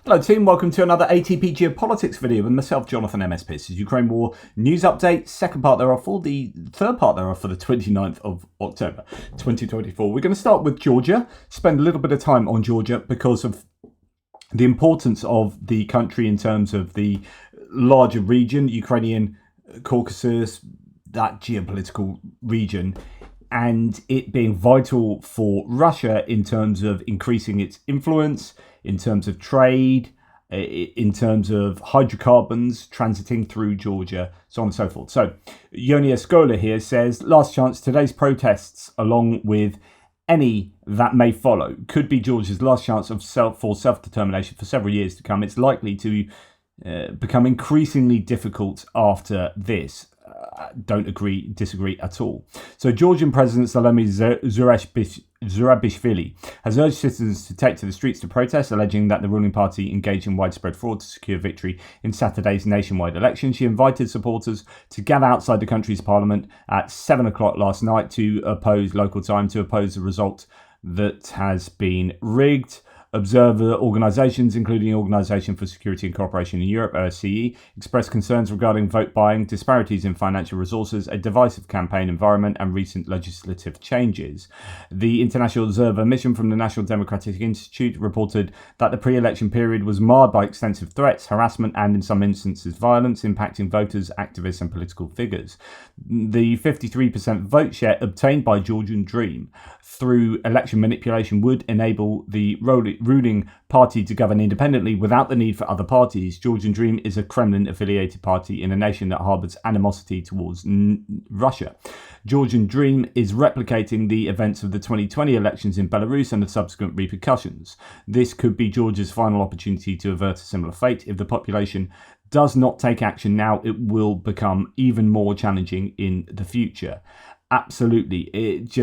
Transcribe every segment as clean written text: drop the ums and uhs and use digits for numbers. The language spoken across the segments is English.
Hello team, welcome to another ATP Geopolitics video with myself, Jonathan MS Pearce. Ukraine War news update, second part thereof, for the third part thereof for the 29th of October 2024. We're going to start with Georgia, spend a little bit of time on Georgia because of the importance of the country in terms of the larger region, Ukrainian Caucasus, that geopolitical region, and it being vital for Russia in terms of increasing its influence, in terms of trade, in terms of hydrocarbons transiting through Georgia, so on and so forth. So Yoni Escola here says, last chance, today's protests, along with any that may follow, could be Georgia's last chance of self-determination for several years to come. It's likely to become increasingly difficult after this. Don't disagree at all. So Georgian President Salome Zurabishvili has urged citizens to take to the streets to protest, alleging that the ruling party engaged in widespread fraud to secure victory in Saturday's nationwide election. She invited supporters to gather outside the country's parliament at 7 o'clock last night to oppose local time, to oppose the result that has been rigged. Observer organisations, including the Organisation for Security and Cooperation in Europe, OSCE, expressed concerns regarding vote buying, disparities in financial resources, a divisive campaign environment, and recent legislative changes. The International Observer mission from the National Democratic Institute reported that the pre-election period was marred by extensive threats, harassment, and in some instances violence, impacting voters, activists, and political figures. The 53% vote share obtained by Georgian Dream through election manipulation would enable the ruling party to govern independently without the need for other parties. Georgian Dream is a Kremlin-affiliated party in a nation that harbours animosity towards Russia. Georgian Dream is replicating the events of the 2020 elections in Belarus and the subsequent repercussions. This could be Georgia's final opportunity to avert a similar fate. If the population does not take action now, it will become even more challenging in the future. Absolutely. It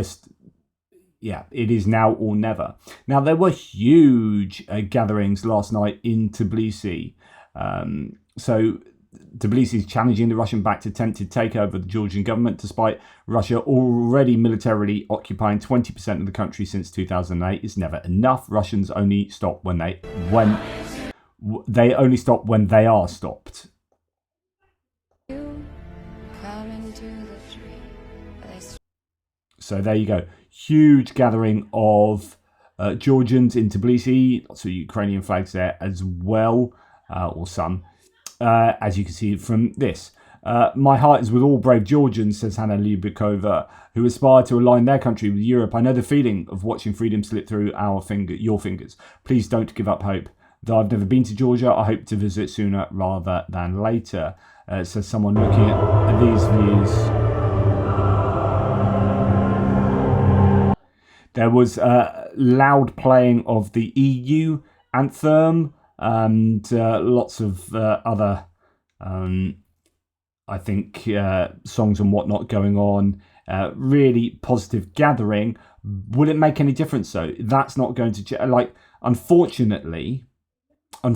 is now or never. Now, there were huge gatherings last night in Tbilisi. So Tbilisi is challenging the Russian-backed attempted takeover of the Georgian government, despite Russia already militarily occupying 20% of the country since 2008. It's never enough. Russians only stop when they only stop when they are stopped. So there you go. Huge gathering of Georgians in Tbilisi. Lots of Ukrainian flags there as well, or some, as you can see from this. My heart is with all brave Georgians, says Hanna Lyubikova, who aspire to align their country with Europe. I know the feeling of watching freedom slip through your fingers. Please don't give up hope. Though I've never been to Georgia, I hope to visit sooner rather than later, says someone looking at these views. There was loud playing of the EU anthem and lots of other, I think, songs and whatnot going on. Really positive gathering. Will it make any difference, though? That's not going to... unfortunately, I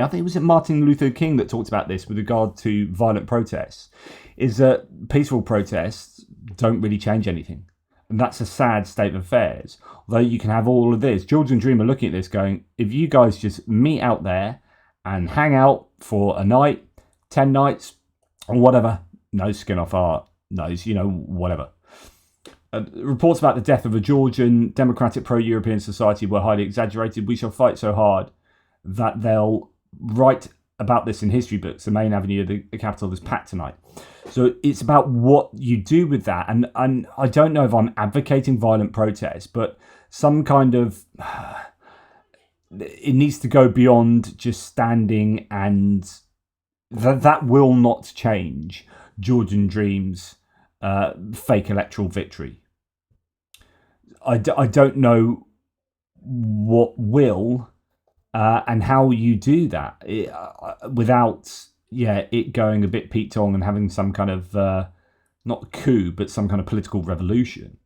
think it was Martin Luther King that talked about this with regard to violent protests, is that peaceful protests don't really change anything. And that's a sad state of affairs. Although you can have all of this. Georgian Dream are looking at this going, if you guys just meet out there and hang out for a night, 10 nights, or whatever, no skin off our nose, whatever. Reports about the death of a Georgian democratic pro-European society were highly exaggerated. We shall fight so hard that they'll write about this in history books. The main avenue of the capital is packed tonight. So it's about what you do with that. And I don't know if I'm advocating violent protest, but some kind of... it needs to go beyond just standing, and that will not change Georgian Dream's fake electoral victory. I don't know what will... and how you do that without it going a bit Pete Tong and having some kind of, not coup, but some kind of political revolution.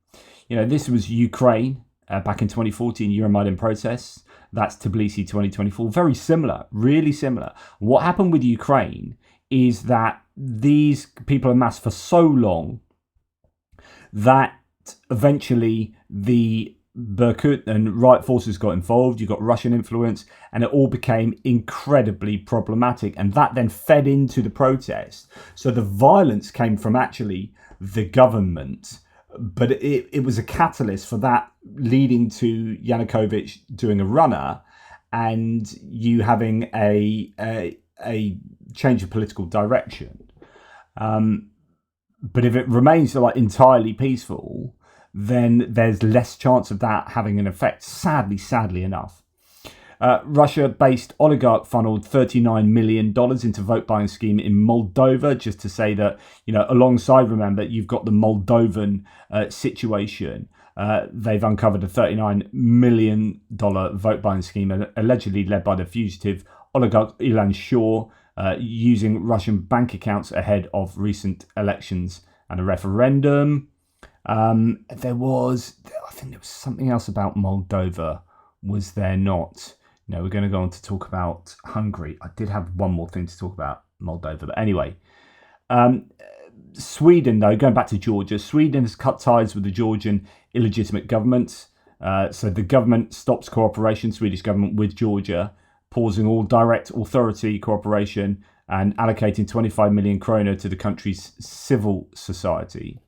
This was Ukraine back in 2014, Euromaidan protests. That's Tbilisi 2024. Very similar, really similar. What happened with Ukraine is that these people amassed for so long that eventually the Berkut and right forces got involved. You got Russian influence, and it all became incredibly problematic. And that then fed into the protest. So the violence came from actually the government, but it was a catalyst for that, leading to Yanukovych doing a runner, and you having a change of political direction. But if it remains like entirely peaceful, then there's less chance of that having an effect, sadly enough. Russia-based oligarch funneled $39 million into vote buying scheme in Moldova, just to say that, alongside, remember, you've got the Moldovan situation. They've uncovered a $39 million vote buying scheme, allegedly led by the fugitive oligarch Elon, using Russian bank accounts ahead of recent elections and a referendum. I think there was something else about Moldova, was there not? No, we're going to go on to talk about Hungary. I did have one more thing to talk about Moldova, but anyway. Sweden, though, going back to Georgia, Sweden has cut ties with the Georgian illegitimate government. So the government stops cooperation, Swedish government, with Georgia, pausing all direct authority cooperation and allocating 25 million krona to the country's civil society.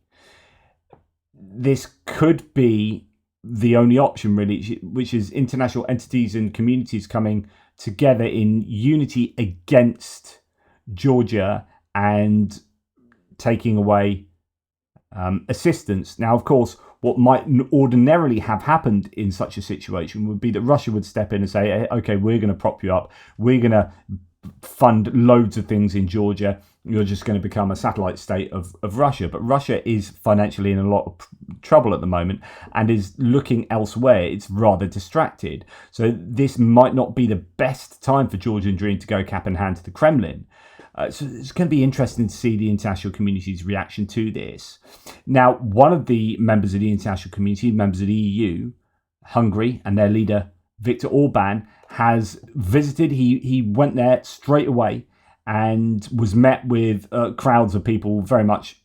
This could be the only option, really, which is international entities and communities coming together in unity against Georgia and taking away assistance. Now, of course, what might ordinarily have happened in such a situation would be that Russia would step in and say, hey, okay, we're going to prop you up. We're going to fund loads of things in Georgia. You're just going to become a satellite state of Russia. But Russia is financially in a lot of trouble at the moment and is looking elsewhere. It's rather distracted. So this might not be the best time for Georgian Dream to go cap in hand to the Kremlin. So it's going to be interesting to see the international community's reaction to this. Now, one of the members of the international community, members of the EU, Hungary, and their leader, Viktor Orban, has visited. He went there straight away and was met with crowds of people very much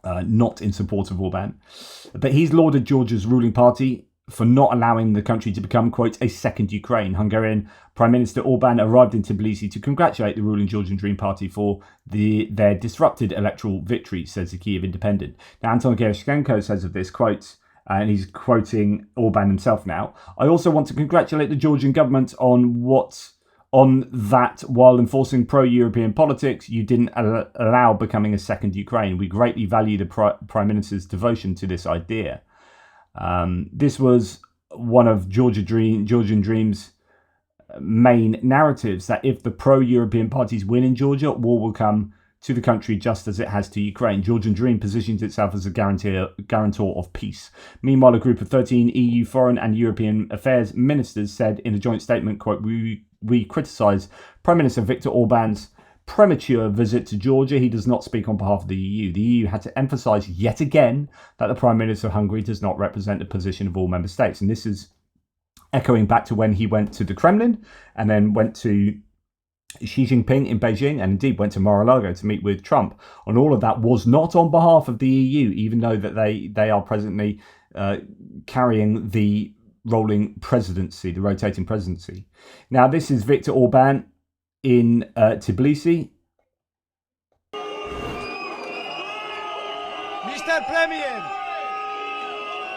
not in support of Orban. But he's lauded Georgia's ruling party for not allowing the country to become, quote, a second Ukraine. Hungarian Prime Minister Orban arrived in Tbilisi to congratulate the ruling Georgian Dream Party for their disrupted electoral victory, says the Kyiv Independent. Now, Anton Gerashchenko says of this, quote, and he's quoting Orban himself now, I also want to congratulate the Georgian government on that while enforcing pro-European politics, you didn't allow becoming a second Ukraine. We greatly value the Prime Minister's devotion to this idea. This was one of Georgian Dream's main narratives, that if the pro-European parties win in Georgia, war will come to the country just as it has to Ukraine. Georgian Dream positions itself as a guarantor of peace. Meanwhile, a group of 13 EU foreign and European affairs ministers said in a joint statement, quote, we criticise Prime Minister Viktor Orban's premature visit to Georgia. He does not speak on behalf of the EU. The EU had to emphasise yet again that the Prime Minister of Hungary does not represent the position of all member states. And this is echoing back to when he went to the Kremlin and then went to Xi Jinping in Beijing and indeed went to Mar-a-Lago to meet with Trump. And all of that was not on behalf of the EU, even though that they are presently carrying the rolling presidency, the rotating presidency. Now, this is Viktor Orban in Tbilisi. Mr. Premier!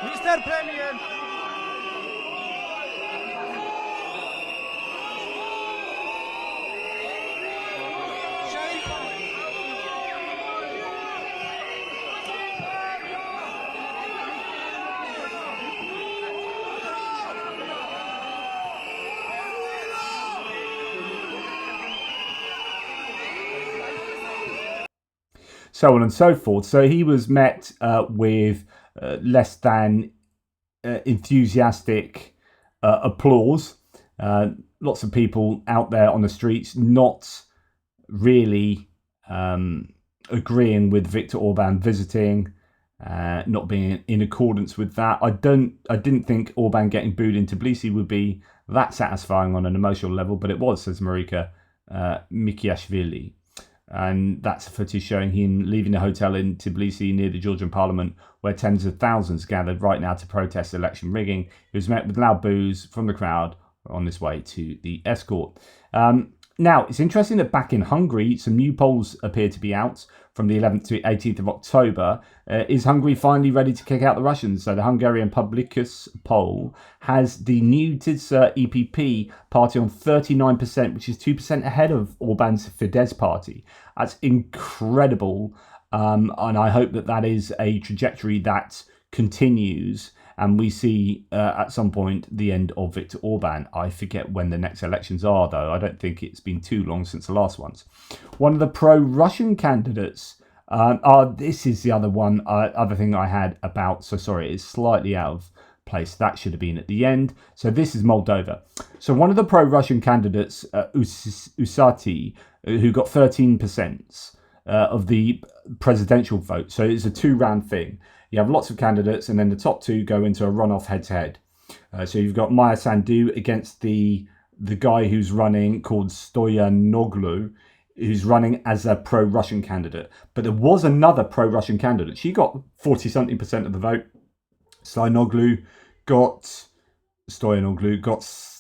Mr. Premier! So on and so forth. So he was met with less than enthusiastic applause. Lots of people out there on the streets not really agreeing with Viktor Orban visiting, not being in accordance with that. I didn't think Orban getting booed in Tbilisi would be that satisfying on an emotional level, but it was, says Marika Mikiashvili. And that's footage showing him leaving the hotel in Tbilisi near the Georgian parliament, where tens of thousands gathered right now to protest election rigging. He was met with loud boos from the crowd on his way to the escort. Now, it's interesting that back in Hungary, some new polls appear to be out from the 11th to 18th of October. Is Hungary finally ready to kick out the Russians? So the Hungarian Publicus poll has the new Tisza EPP party on 39%, which is 2% ahead of Orban's Fidesz party. That's incredible. And I hope that is a trajectory that continues. And we see at some point the end of Viktor Orban. I forget when the next elections are, though. I don't think it's been too long since the last ones. One of the pro-Russian candidates. This is the other one. Other thing I had about. So sorry, it's slightly out of place. That should have been at the end. So this is Moldova. So one of the pro-Russian candidates, Usati, who got 13% of the presidential vote. So it's a two-round thing. You have lots of candidates, and then the top two go into a runoff head-to-head. So you've got Maya Sandu against the guy who's running called Stoyanoglu, who's running as a pro-Russian candidate. But there was another pro-Russian candidate. She got 40-something% of the vote. Stoyanoglu got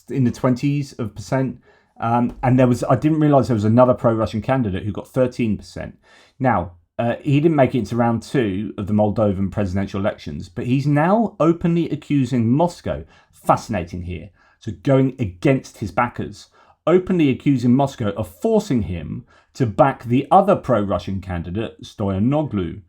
in the 20s%. And I didn't realise there was another pro-Russian candidate who got 13%. Now, he didn't make it into round 2 of the Moldovan presidential elections, but he's now openly accusing Moscow. Fascinating here. So going against his backers, openly accusing Moscow of forcing him to back the other pro-Russian candidate, Stoyanoglu,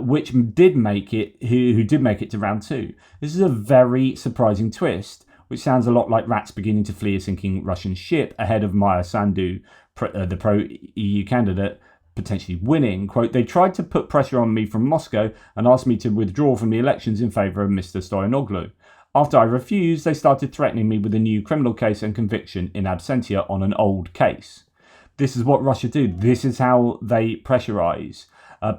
which did make it, who did make it to round 2. This is a very surprising twist, which sounds a lot like rats beginning to flee a sinking Russian ship ahead of Maya Sandu, the pro-EU candidate, potentially winning. Quote, they tried to put pressure on me from Moscow and asked me to withdraw from the elections in favour of Mr. Stoyanoglu. After I refused, they started threatening me with a new criminal case and conviction in absentia on an old case. This is what Russia do. This is how they pressurise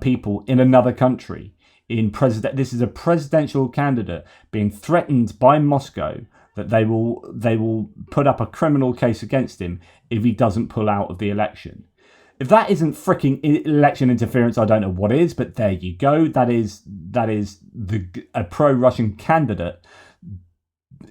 people in another country. This is a presidential candidate being threatened by Moscow that they will put up a criminal case against him if he doesn't pull out of the election. If that isn't freaking election interference, I don't know what is, but there you go. That is a pro-Russian candidate,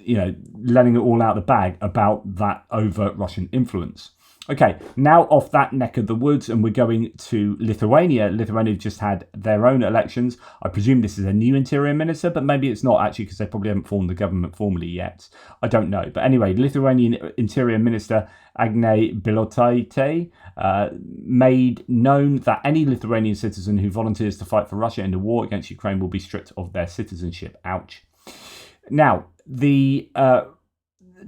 letting it all out the bag about that overt Russian influence. Okay, now off that neck of the woods, and we're going to Lithuania. Lithuania just had their own elections. I presume this is a new interior minister, but maybe it's not actually because they probably haven't formed the government formally yet. I don't know. But anyway, Lithuanian Interior Minister Agne Bilotaite made known that any Lithuanian citizen who volunteers to fight for Russia in the war against Ukraine will be stripped of their citizenship. Ouch. Now, the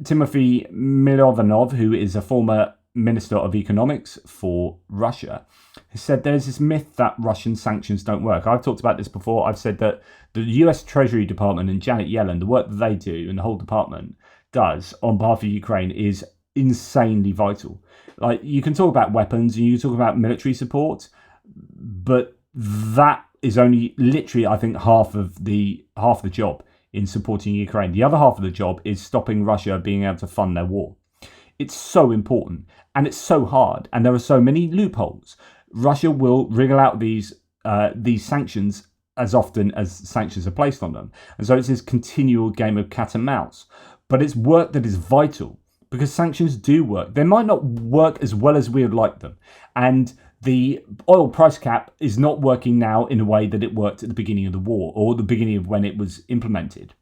Timothy Milovanov, who is a former Minister of Economics for Russia, has said there's this myth that Russian sanctions don't work. I've talked about this before. I've said that the US Treasury Department and Janet Yellen, the work that they do and the whole department does on behalf of Ukraine is insanely vital. Like, you can talk about weapons and you can talk about military support, but that is only literally, I think, half the job in supporting Ukraine. The other half of the job is stopping Russia being able to fund their war. It's so important and it's so hard, and there are so many loopholes. Russia will wriggle out these sanctions as often as sanctions are placed on them, and so it's this continual game of cat and mouse. But it's work that is vital because sanctions do work. They might not work as well as we would like them, and the oil price cap is not working now in a way that it worked at the beginning of the war or the beginning of when it was implemented.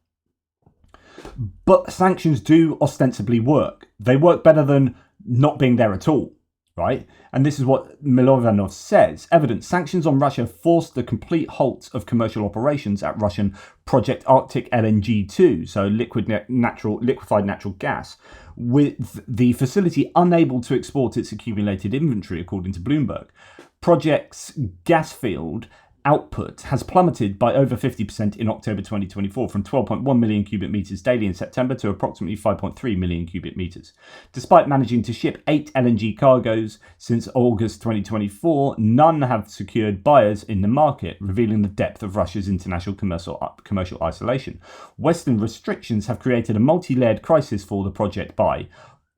But sanctions do ostensibly work. They work better than not being there at all, right? And this is what Milovanov says. Evidence: sanctions on Russia forced the complete halt of commercial operations at Russian Project Arctic LNG-2, so liquefied natural gas, with the facility unable to export its accumulated inventory, according to Bloomberg. Project's gas field output has plummeted by over 50% in October 2024, from 12.1 million cubic meters daily in September to approximately 5.3 million cubic meters. Despite managing to ship 8 LNG cargoes since August 2024, none have secured buyers in the market, revealing the depth of Russia's international commercial isolation. Western restrictions have created a multi-layered crisis for the project by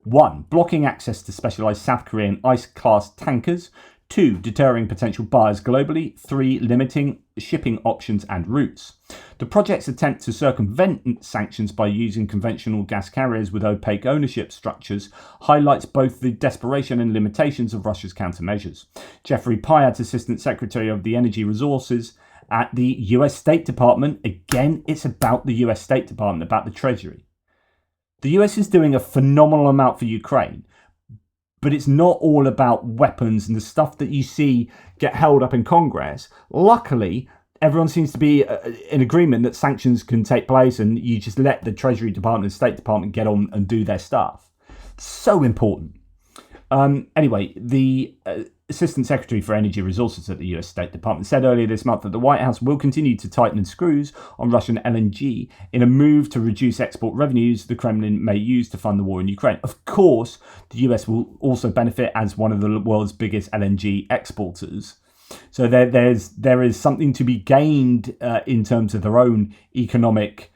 1. Blocking access to specialized South Korean ice-class tankers. 2, deterring potential buyers globally. 3, limiting shipping options and routes. The project's attempt to circumvent sanctions by using conventional gas carriers with opaque ownership structures highlights both the desperation and limitations of Russia's countermeasures. Jeffrey Pyatt, Assistant Secretary of the Energy Resources at the US State Department, again, it's about the US State Department, about the Treasury. The US is doing a phenomenal amount for Ukraine, but it's not all about weapons and the stuff that you see get held up in Congress. Luckily, everyone seems to be in agreement that sanctions can take place and you just let the Treasury Department and State Department get on and do their stuff. So important. Anyway, the Assistant Secretary for Energy Resources at the US State Department said earlier this month that the White House will continue to tighten screws on Russian LNG in a move to reduce export revenues the Kremlin may use to fund the war in Ukraine. Of course, the US will also benefit as one of the world's biggest LNG exporters. So there is something to be gained in terms of their own economic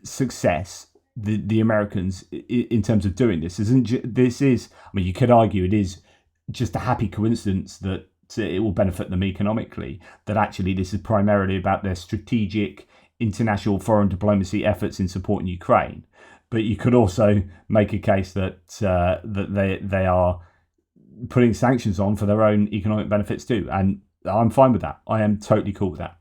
success. The Americans in terms of doing this you could argue it is just a happy coincidence that it will benefit them economically, that actually this is primarily about their strategic international foreign diplomacy efforts in supporting Ukraine. But you could also make a case that they are putting sanctions on for their own economic benefits too, and I'm fine with that. I am totally cool with that.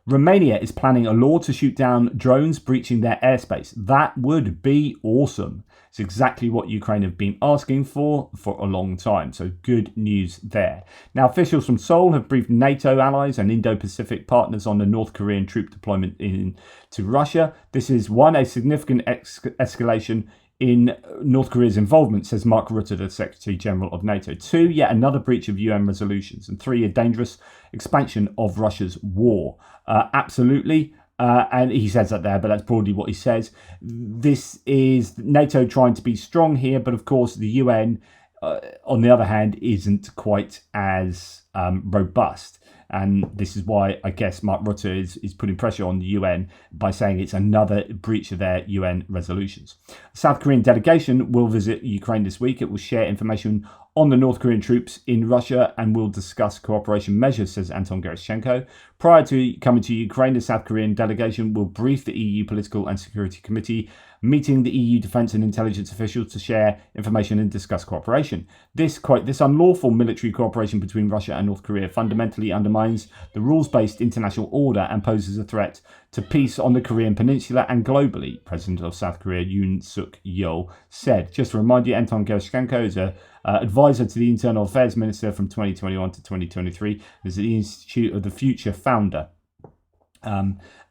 Romania is planning a law to shoot down drones breaching their airspace. That would be awesome. It's exactly what Ukraine have been asking for a long time. So good news there. Now, officials from Seoul have briefed NATO allies and Indo-Pacific partners on the North Korean troop deployment into Russia. This is a significant escalation in North Korea's involvement, says Mark Rutte, the Secretary General of NATO. 2, yet another breach of UN resolutions. And 3, a dangerous expansion of Russia's war. Absolutely. And he says that there, but that's broadly what he says. This is NATO trying to be strong here, but of course the UN, on the other hand, isn't quite as robust. And this is why I guess Mark Rutte is putting pressure on the UN by saying it's another breach of their UN resolutions. The South Korean delegation will visit Ukraine this week. It will share information on the North Korean troops in Russia and will discuss cooperation measures, says Anton Gerashchenko. Prior to coming to Ukraine, the South Korean delegation will brief the EU Political and Security Committee, meeting the EU defence and intelligence officials to share information and discuss cooperation. This unlawful military cooperation between Russia and North Korea fundamentally undermines the rules-based international order and poses a threat to peace on the Korean peninsula and globally, President of South Korea Yoon Suk Yeol said. Just to remind you, Anton Gerashchenko is an advisor to the Internal Affairs Minister from 2021 to 2023. Is the Institute of the Future founder.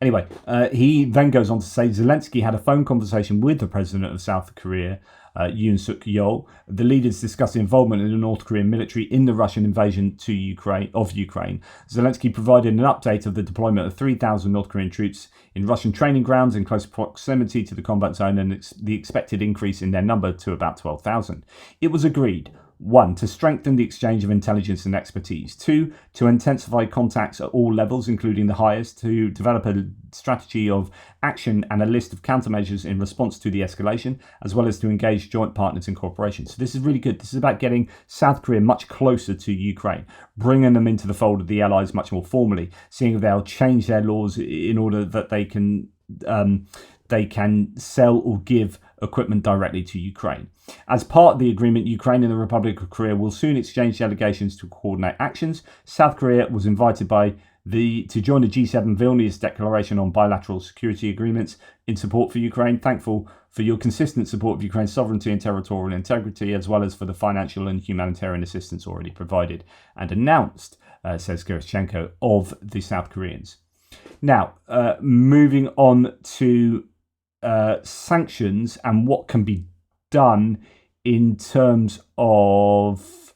He then goes on to say Zelensky had a phone conversation with the president of South Korea, Yoon Suk Yeol. The leaders discussed the involvement of the North Korean military in the Russian invasion of Ukraine. Zelensky provided an update of the deployment of 3,000 North Korean troops in Russian training grounds in close proximity to the combat zone and the expected increase in their number to about 12,000. It was agreed 1, to strengthen the exchange of intelligence and expertise. 2, to intensify contacts at all levels, including the highest, to develop a strategy of action and a list of countermeasures in response to the escalation, as well as to engage joint partners in cooperation. So this is really good. This is about getting South Korea much closer to Ukraine, bringing them into the fold of the allies much more formally, seeing if they'll change their laws in order that they can sell or give equipment directly to Ukraine. As part of the agreement, Ukraine and the Republic of Korea will soon exchange delegations to coordinate actions. South Korea was invited to join the G7 Vilnius Declaration on bilateral security agreements in support for Ukraine. Thankful for your consistent support of Ukraine's sovereignty and territorial integrity, as well as for the financial and humanitarian assistance already provided and announced, says Gerashchenko of the South Koreans. Now, moving on to sanctions and what can be done in terms of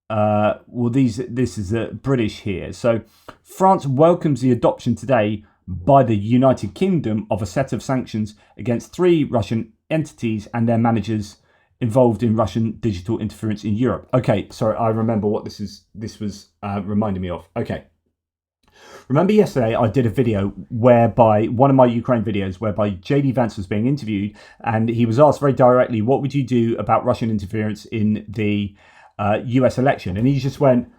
this is British here. So France welcomes the adoption today by the United Kingdom of a set of sanctions against 3 Russian entities and their managers involved in Russian digital interference in Europe. Okay, sorry, I remember what this was reminding me of. Okay. Remember yesterday I did a video whereby, one of my Ukraine videos, whereby JD Vance was being interviewed and he was asked very directly, what would you do about Russian interference in the US election. And he just went,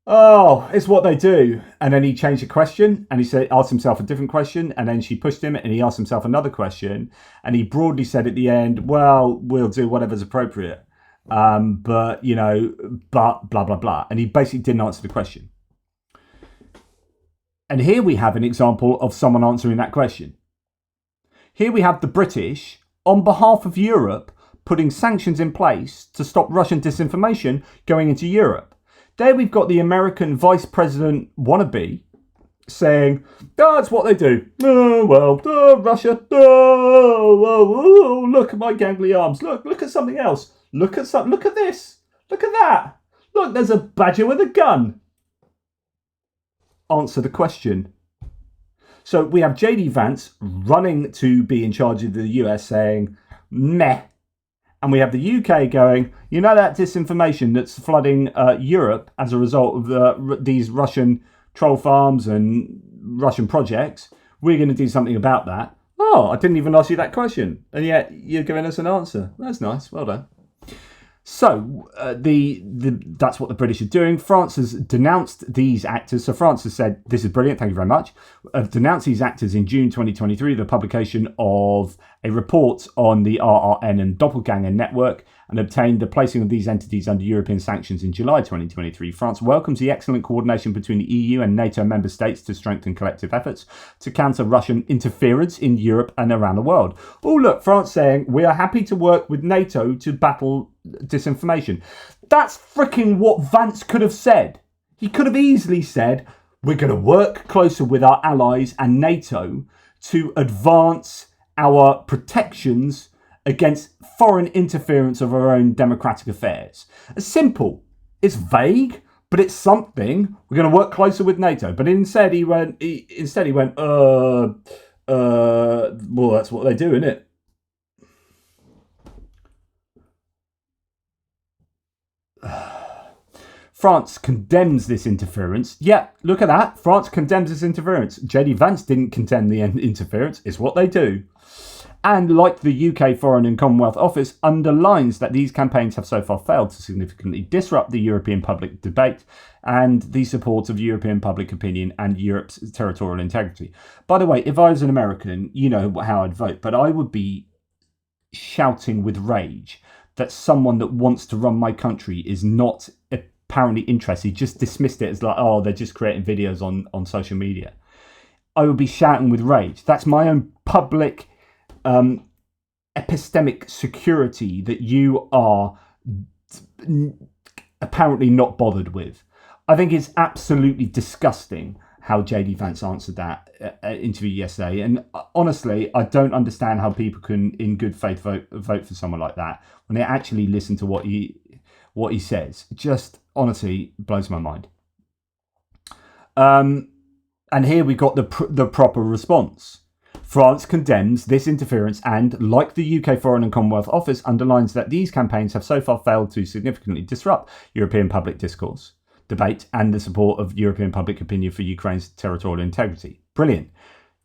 oh, it's what they do. And then he changed the question and he asked himself a different question. And then she pushed him and he asked himself another question. And he broadly said at the end, well, we'll do whatever's appropriate. But blah, blah, blah. And he basically didn't answer the question. And here we have an example of someone answering that question. Here we have the British, on behalf of Europe, putting sanctions in place to stop Russian disinformation going into Europe. There we've got the American vice president wannabe saying, oh, that's what they do. Oh, well, Russia. Oh, look at my gangly arms. Look at something else. Look at this. Look at that. Look, there's a badger with a gun. Answer the question. So we have JD Vance running to be in charge of the US saying, meh. And we have the UK going, that disinformation that's flooding Europe as a result of these Russian troll farms and Russian projects. We're going to do something about that. Oh, I didn't even ask you that question. And yet you're giving us an answer. That's nice. Well done. So that's what the British are doing. France has denounced these actors. So France has said, this is brilliant, thank you very much. Denounced these actors in June 2023, the publication of a report on the RRN and Doppelganger network, and obtained the placing of these entities under European sanctions in July 2023. France welcomes the excellent coordination between the EU and NATO member states to strengthen collective efforts to counter Russian interference in Europe and around the world. Oh, look, France saying, we are happy to work with NATO to battle disinformation. That's freaking what Vance could have said. He could have easily said, we're going to work closer with our allies and NATO to advance our protections against foreign interference of our own democratic affairs. It's simple. It's vague, but it's something. We're going to work closer with NATO. But instead he went, well, that's what they do, isn't it? France condemns this interference. Yeah, look at that. France condemns this interference. JD Vance didn't condemn the interference. It's what they do. And like the UK Foreign and Commonwealth Office, underlines that these campaigns have so far failed to significantly disrupt the European public debate and the support of European public opinion and Europe's territorial integrity. By the way, if I was an American, you know how I'd vote, but I would be shouting with rage that someone that wants to run my country is not apparently interested. He just dismissed it as like, oh, they're just creating videos on social media. I would be shouting with rage. That's my own public epistemic security that you are apparently not bothered with. I think it's absolutely disgusting how JD Vance answered that interview yesterday. And honestly, I don't understand how people can, in good faith, vote for someone like that when they actually listen to what he says. It just honestly blows my mind. And here we got the proper response. France condemns this interference and, like the UK Foreign and Commonwealth Office, underlines that these campaigns have so far failed to significantly disrupt European public discourse, debate, and the support of European public opinion for Ukraine's territorial integrity. Brilliant.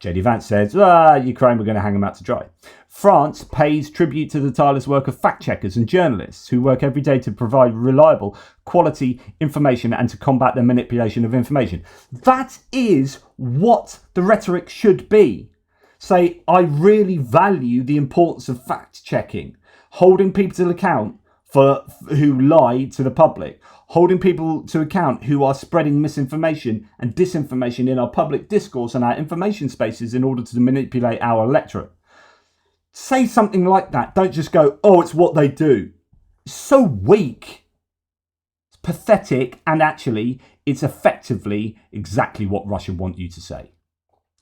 JD Vance says, Ukraine, we're going to hang them out to dry. France pays tribute to the tireless work of fact-checkers and journalists who work every day to provide reliable, quality information and to combat the manipulation of information. That is what the rhetoric should be. Say, I really value the importance of fact-checking, holding people to account for who lie to the public, holding people to account who are spreading misinformation and disinformation in our public discourse and our information spaces in order to manipulate our electorate. Say something like that. Don't just go, oh, it's what they do. It's so weak. It's pathetic, and actually, it's effectively exactly what Russia want you to say.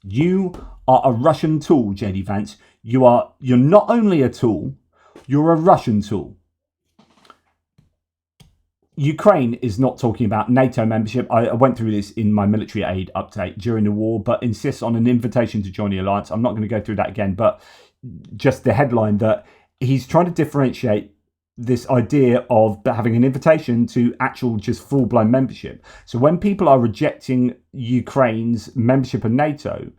You are a Russian tool, JD Vance. You're not only a tool, you're a Russian tool. Ukraine is not talking about NATO membership. I went through this in my military aid update during the war, but insists on an invitation to join the alliance. I'm not going to go through that again, but just the headline that he's trying to differentiate this idea of having an invitation to actual just full-blown membership. So when people are rejecting Ukraine's membership of NATO,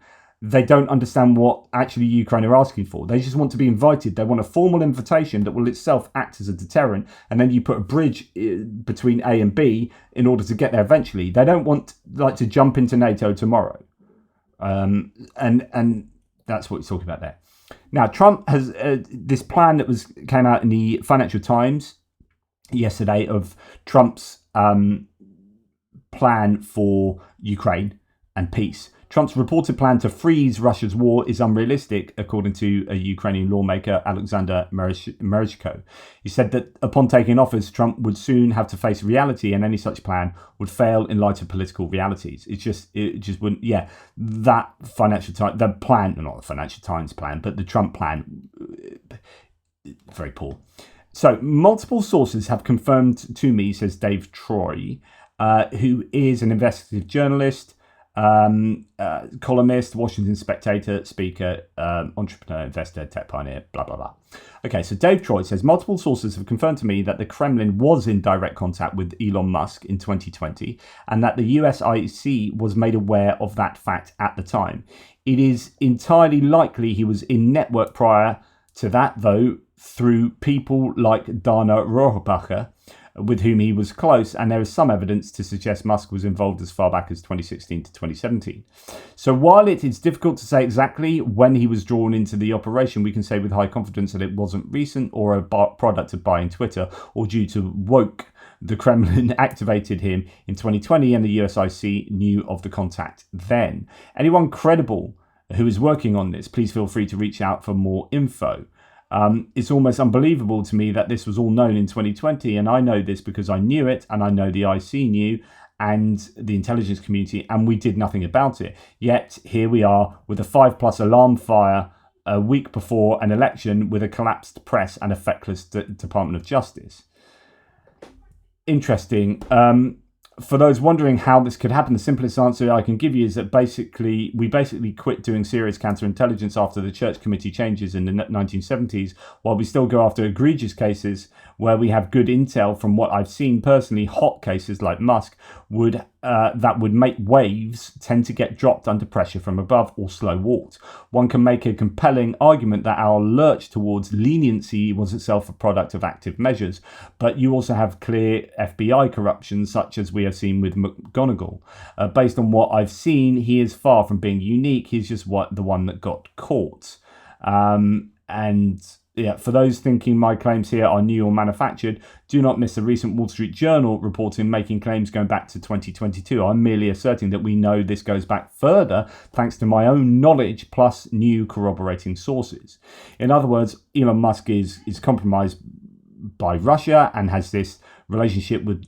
they don't understand what actually Ukraine are asking for. They just want to be invited. They want a formal invitation that will itself act as a deterrent, and then you put a bridge between A and B in order to get there eventually. They don't want to jump into NATO tomorrow, and that's what he's talking about there. Now, Trump has this plan that came out in the Financial Times yesterday of Trump's plan for Ukraine and peace. Trump's reported plan to freeze Russia's war is unrealistic, according to a Ukrainian lawmaker, Alexander Merezhko. He said that upon taking office, Trump would soon have to face reality, and any such plan would fail in light of political realities. It just wouldn't. Yeah, that Financial Times, the plan, not the Financial Times plan, but the Trump plan, very poor. So, multiple sources have confirmed to me, says Dave Troy, who is an investigative journalist, columnist, Washington Spectator, speaker, entrepreneur, investor, tech pioneer, blah, blah, blah. Okay, so Dave Troy says, multiple sources have confirmed to me that the Kremlin was in direct contact with Elon Musk in 2020 and that the USIC was made aware of that fact at the time. It is entirely likely he was in network prior to that, though, through people like Dana Rohrabacher, with whom he was close, and there is some evidence to suggest Musk was involved as far back as 2016 to 2017. So while it is difficult to say exactly when he was drawn into the operation, we can say with high confidence that it wasn't recent or a product of buying Twitter or due to woke. The Kremlin activated him in 2020 and the USIC knew of the contact then. Anyone credible who is working on this, please feel free to reach out for more info. It's almost unbelievable to me that this was all known in 2020, and I know this because I knew it, and I know the IC knew, and the intelligence community, and we did nothing about it. Yet here we are with a 5+ alarm fire a week before an election with a collapsed press and a feckless Department of Justice. Interesting. For those wondering how this could happen, the simplest answer I can give you is that we basically quit doing serious counterintelligence after the church committee changes in the 1970s, while we still go after egregious cases where we have good intel from what I've seen personally. Hot cases like Musk that would make waves tend to get dropped under pressure from above or slow walked. One can make a compelling argument that our lurch towards leniency was itself a product of active measures, but you also have clear FBI corruption, such as we have seen with McGonigal. Based on what I've seen, he is far from being unique. He's just the one that got caught. Yeah, for those thinking my claims here are new or manufactured, do not miss the recent Wall Street Journal reporting making claims going back to 2022. I'm merely asserting that we know this goes back further thanks to my own knowledge plus new corroborating sources. In other words, Elon Musk is compromised by Russia and has this relationship with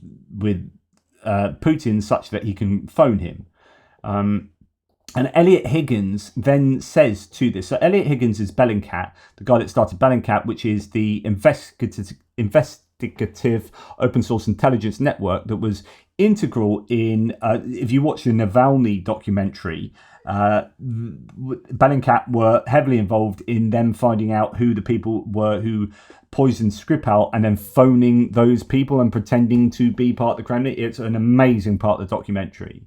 Putin such that he can phone him. And Elliot Higgins then says to this. So Elliot Higgins is Bellingcat, the guy that started Bellingcat, which is the investigative open source intelligence network that was integral in, if you watch the Navalny documentary, Bellingcat were heavily involved in them finding out who the people were who poisoned Skripal and then phoning those people and pretending to be part of the Kremlin. It's an amazing part of the documentary.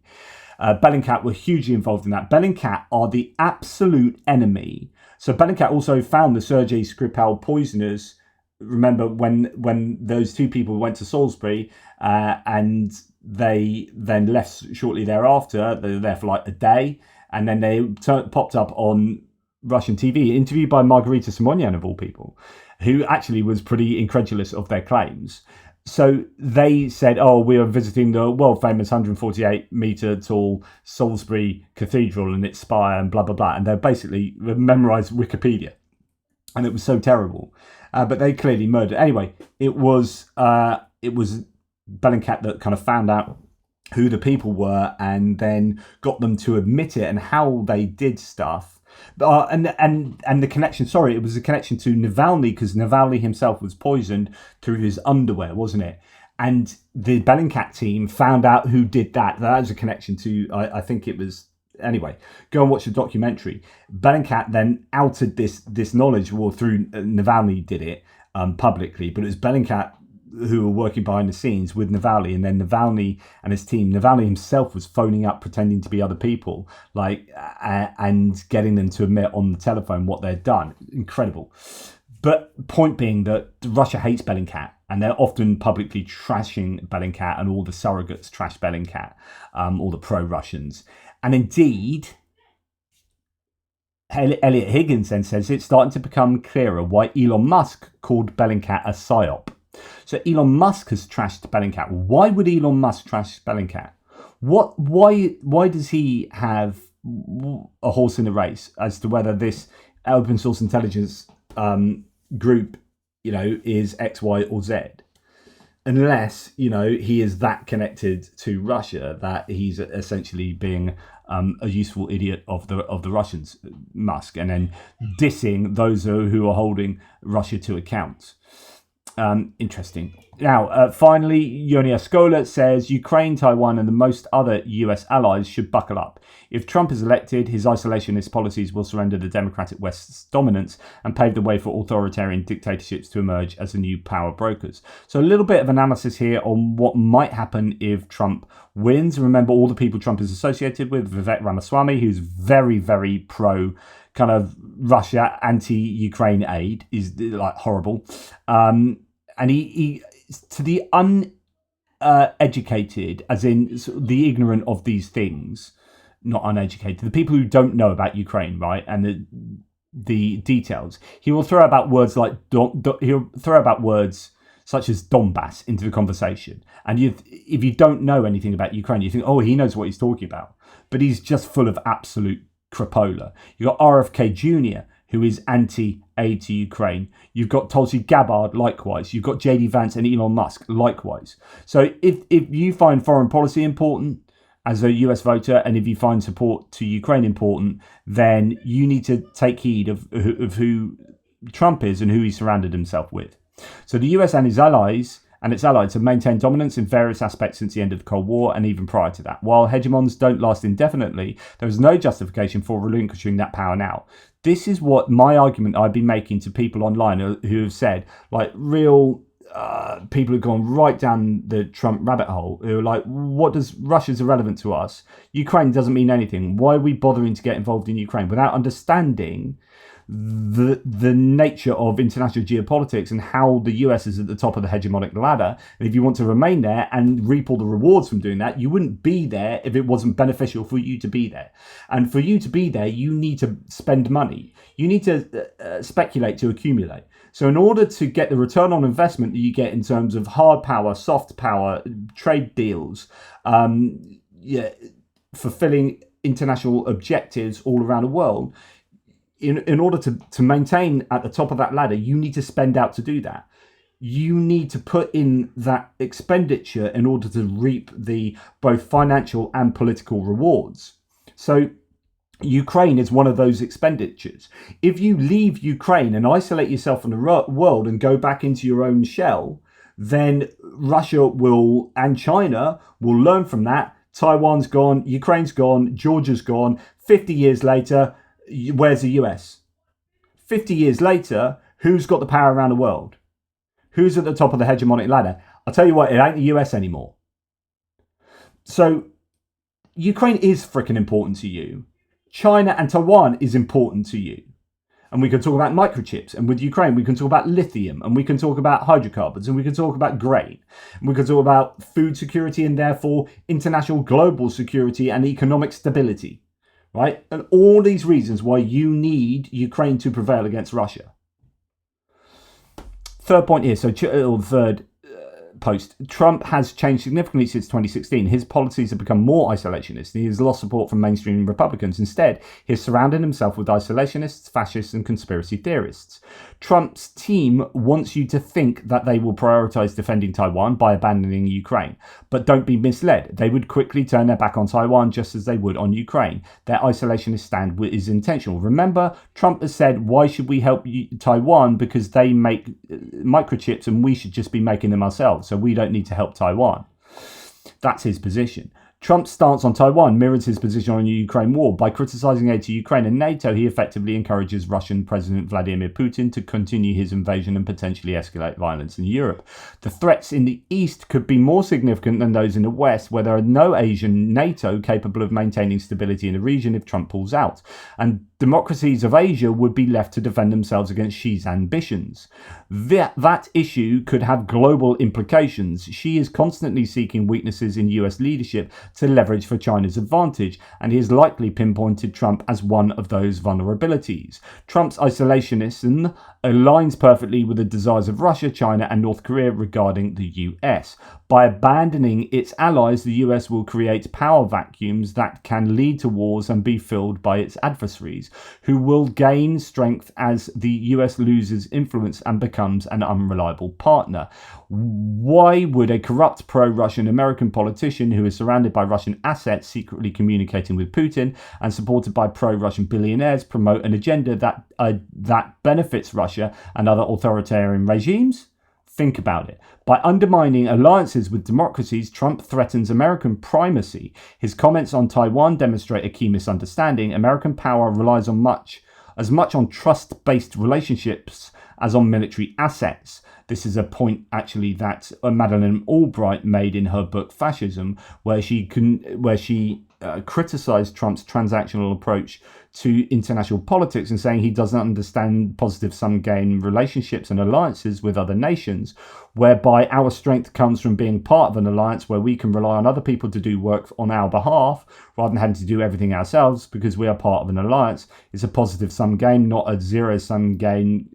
Bellingcat were hugely involved in that. Bellingcat are the absolute enemy. So Bellingcat also found the Sergei Skripal poisoners. Remember when those two people went to Salisbury and they then left shortly thereafter. They were there for like a day, and then they popped up on Russian TV, interviewed by Margarita Simonyan of all people, who actually was pretty incredulous of their claims. So they said, we are visiting the world-famous 148-metre tall Salisbury Cathedral and its spire and blah, blah, blah. And they basically memorised Wikipedia. And it was so terrible. But they clearly murdered. Anyway, it was Bellingcat that kind of found out who the people were and then got them to admit it and how they did stuff. And the connection, it was a connection to Navalny, because Navalny himself was poisoned through his underwear, wasn't it? And the Bellingcat team found out who did that. That was a connection to, I think it was, anyway, go and watch the documentary. Bellingcat then outed this knowledge, through Navalny did it publicly, but it was Bellingcat who were working behind the scenes with Navalny, and then Navalny and his team. Navalny himself was phoning up, pretending to be other people, and getting them to admit on the telephone what they'd done. Incredible. But point being that Russia hates Bellingcat, and they're often publicly trashing Bellingcat, and all the surrogates trash Bellingcat, all the pro-Russians. And indeed, Elliot Higgins then says it's starting to become clearer why Elon Musk called Bellingcat a psyop. So Elon Musk has trashed Bellingcat. Why would Elon Musk trash Bellingcat? Why does he have a horse in the race as to whether this open source intelligence group, is X, Y, or Z? Unless, he is that connected to Russia that he's essentially being a useful idiot of the Russians, Musk, and then dissing those who are holding Russia to account. Interesting. Now, finally, Yoni Ascola says Ukraine, Taiwan, and the most other US allies should buckle up. If Trump is elected, his isolationist policies will surrender the democratic West's dominance and pave the way for authoritarian dictatorships to emerge as the new power brokers. So a little bit of analysis here on what might happen if Trump wins. Remember all the people Trump is associated with. Vivek Ramaswamy, who's very, very pro kind of Russia, anti-Ukraine aid, is like horrible. And he to the uneducated, as in the ignorant of these things, not uneducated, the people who don't know about Ukraine, right, and the details, he will throw about words like he'll throw about words such as Donbass into the conversation. And if you don't know anything about Ukraine, you think, oh, he knows what he's talking about, but he's just full of absolute crapola. You've got RFK Jr., who is anti-aid to Ukraine. You've got Tulsi Gabbard, likewise. You've got JD Vance and Elon Musk, likewise. So if you find foreign policy important as a US voter, and if you find support to Ukraine important, then you need to take heed of who Trump is and who he surrounded himself with. So the US and its allies have maintained dominance in various aspects since the end of the Cold War and even prior to that. While hegemons don't last indefinitely, there is no justification for relinquishing that power now. This is what my argument I've been making to people online who have said, like real people who've gone right down the Trump rabbit hole, who are like, Russia's irrelevant to us. Ukraine doesn't mean anything. Why are we bothering to get involved in Ukraine? Without understanding the nature of international geopolitics and how the US is at the top of the hegemonic ladder. And if you want to remain there and reap all the rewards from doing that, you wouldn't be there if it wasn't beneficial for you to be there. And for you to be there, you need to spend money. You need to speculate to accumulate. So in order to get the return on investment that you get in terms of hard power, soft power, trade deals, fulfilling international objectives all around the world, in order to maintain at the top of that ladder, you need to spend out to do that. You need to put in that expenditure in order to reap the both financial and political rewards. So Ukraine is one of those expenditures. If you leave Ukraine and isolate yourself from the world and go back into your own shell, then Russia and China will learn from that. Taiwan's gone, Ukraine's gone, Georgia's gone. 50 years later, where's the US? 50 years later, who's got the power around the world? Who's at the top of the hegemonic ladder? I'll tell you what, it ain't the US anymore. So Ukraine is freaking important to you. China and Taiwan is important to you. And we can talk about microchips. And with Ukraine, we can talk about lithium. And we can talk about hydrocarbons. And we can talk about grain. And we can talk about food security and therefore international global security and economic stability. Right? And all these reasons why you need Ukraine to prevail against Russia. Third point here, third post. Trump has changed significantly since 2016. His policies have become more isolationist. He has lost support from mainstream Republicans. Instead, he has surrounded himself with isolationists, fascists, and conspiracy theorists. Trump's team wants you to think that they will prioritize defending Taiwan by abandoning Ukraine. But don't be misled. They would quickly turn their back on Taiwan just as they would on Ukraine. Their isolationist stand is intentional. Remember, Trump has said, why should we help Taiwan? Because they make microchips and we should just be making them ourselves. So we don't need to help Taiwan. That's his position. Trump's stance on Taiwan mirrors his position on the Ukraine war. By criticizing aid to Ukraine and NATO, he effectively encourages Russian President Vladimir Putin to continue his invasion and potentially escalate violence in Europe. The threats in the East could be more significant than those in the West, where there are no Asian NATO capable of maintaining stability in the region if Trump pulls out. And democracies of Asia would be left to defend themselves against Xi's ambitions. That issue could have global implications. Xi is constantly seeking weaknesses in US leadership to leverage for China's advantage, and he has likely pinpointed Trump as one of those vulnerabilities. Trump's isolationism aligns perfectly with the desires of Russia, China, and North Korea regarding the US. By abandoning its allies, the US will create power vacuums that can lead to wars and be filled by its adversaries, who will gain strength as the US loses influence and becomes an unreliable partner. Why would a corrupt pro-Russian American politician who is surrounded by Russian assets secretly communicating with Putin and supported by pro-Russian billionaires promote an agenda that benefits Russia and other authoritarian regimes? Think about it. By undermining alliances with democracies, Trump threatens American primacy. His comments on Taiwan demonstrate a key misunderstanding. American power relies as much on trust-based relationships as on military assets. This is a point actually that Madeleine Albright made in her book Fascism, where she criticized Trump's transactional approach to international politics and saying he doesn't understand positive sum game relationships and alliances with other nations, whereby our strength comes from being part of an alliance where we can rely on other people to do work on our behalf rather than having to do everything ourselves because we are part of an alliance. It's a positive sum game, not a zero sum game.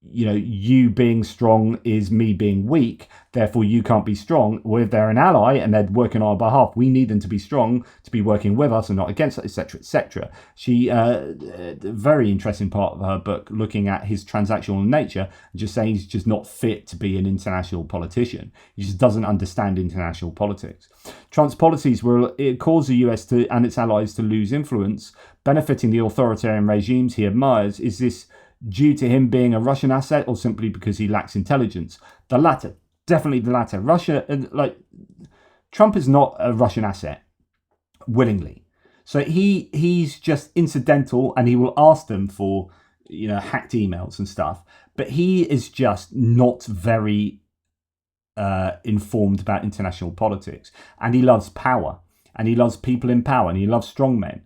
You being strong is me being weak, therefore you can't be strong. Well, if they're an ally and they're working on our behalf, we need them to be strong, to be working with us and not against us, etc., etc. She, very interesting part of her book, looking at his transactional nature and just saying he's just not fit to be an international politician. He just doesn't understand international politics. Trump's policies will cause the US and its allies to lose influence, benefiting the authoritarian regimes he admires. Is this due to him being a Russian asset or simply because he lacks intelligence? The latter. Definitely the latter. Trump is not a Russian asset willingly. So he's just incidental and he will ask them for, hacked emails and stuff. But he is just not very informed about international politics. And he loves power. And he loves people in power. And he loves strongmen.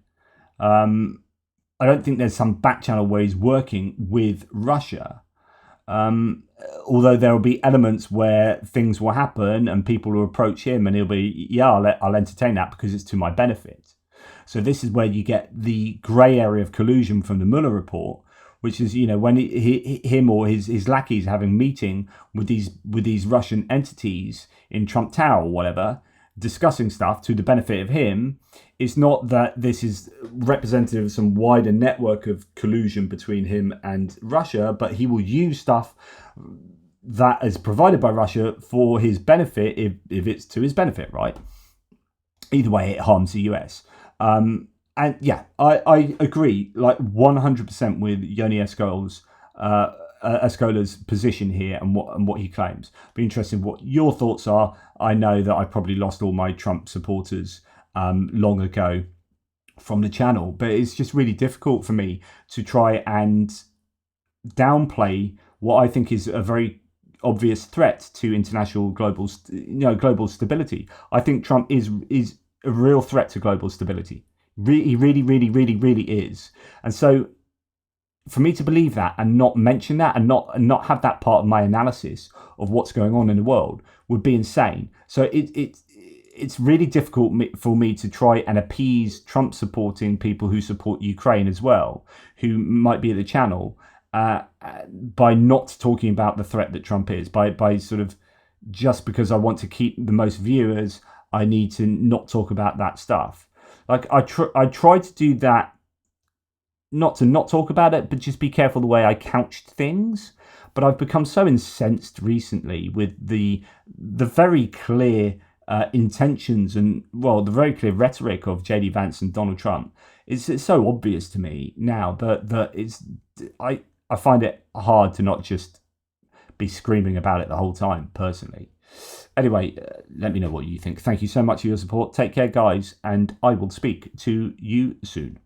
I don't think there's some back channel where he's working with Russia. Although there will be elements where things will happen and people will approach him and he'll be, I'll entertain that because it's to my benefit. So this is where you get the grey area of collusion from the Mueller report, which is, when him or his lackeys having a meeting with these Russian entities in Trump Tower or whatever, discussing stuff to the benefit of him. It's not that this is representative of some wider network of collusion between him and Russia, but he will use stuff that is provided by Russia for his benefit if it's to his benefit, right? Either way, it harms the US. And yeah, I agree 100% with Yoni Escola's position here and what he claims. Be interested in what your thoughts are. I know that I probably lost all my Trump supporters long ago from the channel, but it's just really difficult for me to try and downplay what I think is a very obvious threat to international global stability. I think Trump is a real threat to global stability. He really is. And so for me to believe that and not mention that and not have that part of my analysis of what's going on in the world would be insane. So it's really difficult for me to try and appease Trump supporting people who support Ukraine as well, who might be at the channel, by not talking about the threat that Trump is, by sort of, just because I want to keep the most viewers, I need to not talk about that stuff. Like I try to do that, not to not talk about it, but just be careful the way I couched things. But I've become so incensed recently with the very clear intentions and, well, the very clear rhetoric of JD Vance and Donald Trump. It's so obvious to me now that it's, I find it hard to not just be screaming about it the whole time, personally. Anyway, let me know what you think. Thank you so much for your support. Take care, guys, and I will speak to you soon.